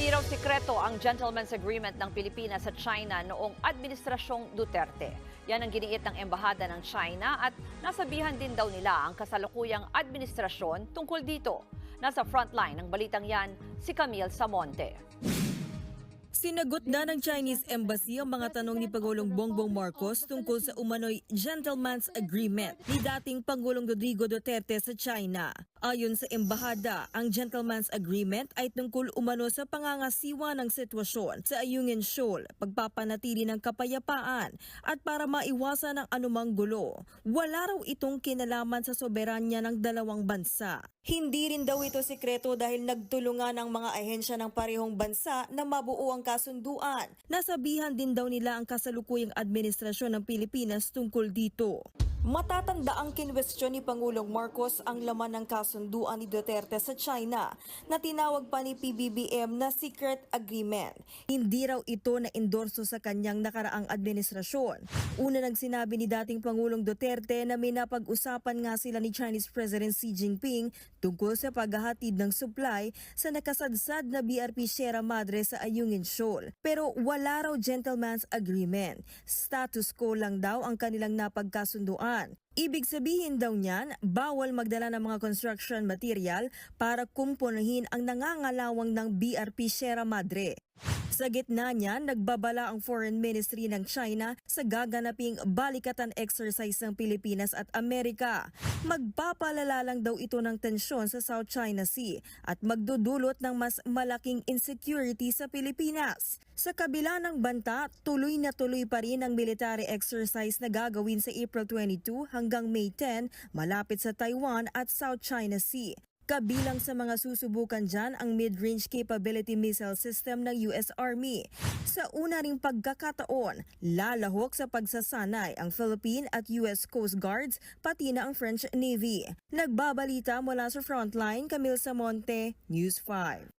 Hindi raw sikreto ang gentleman's agreement ng Pilipinas sa China noong Administrasyong Duterte. Yan ang giniit ng Embahada ng China at nasabihan din daw nila ang kasalukuyang administrasyon tungkol dito. Nasa frontline ng balitang yan si Camille Samonte. Sinagot na ng Chinese Embassy ang mga tanong ni Pangulong Bongbong Marcos tungkol sa umano'y gentleman's agreement ni dating Pangulong Rodrigo Duterte sa China. Ayon sa embahada, ang gentleman's agreement ay tungkol umano sa pangangasiwa ng sitwasyon sa Ayungin Shoal, pagpapanatili ng kapayapaan at para maiwasan ang anumang gulo. Wala raw itong kinalaman sa soberanya ng dalawang bansa. Hindi rin daw ito sikreto dahil nagtulungan ang mga ahensya ng parehong bansa na mabuo ang kasunduan. Nasabihan din daw nila ang kasalukuyang administrasyon ng Pilipinas tungkol dito. Matatanda ang kinwestiyon ni Pangulong Marcos ang laman ng kasunduan ni Duterte sa China na tinawag pa ni PBBM na secret agreement. Hindi raw ito na-endorso sa kanyang nakaraang administrasyon. Una nang sinabi ni dating Pangulong Duterte na may napag-usapan nga sila ni Chinese President Xi Jinping tungkol sa paghahatid ng supply sa nakasadsad na BRP Sierra Madre sa Ayungin Shoal. Pero wala raw gentleman's agreement. Status quo lang daw ang kanilang napagkasunduan. Ibig sabihin daw niyan, bawal magdala ng mga construction material para kumpunahin ang nangangalawang ng BRP Sierra Madre. Sa gitna niyan, nagbabala ang Foreign Ministry ng China sa gaganaping balikatan exercise ng Pilipinas at Amerika. Magpapalala lang daw ito ng tensyon sa South China Sea at magdudulot ng mas malaking insecurity sa Pilipinas. Sa kabila ng banta, tuloy na tuloy pa rin ang military exercise na gagawin sa April 22 hanggang May 10 malapit sa Taiwan at South China Sea. Kabilang sa mga susubukan dyan ang Mid-Range Capability Missile System ng US Army. Sa una ring pagkakataon, lalahok sa pagsasanay ang Philippine at US Coast Guards pati na ang French Navy. Nagbabalita mula sa Frontline, Camille Samonte, News 5.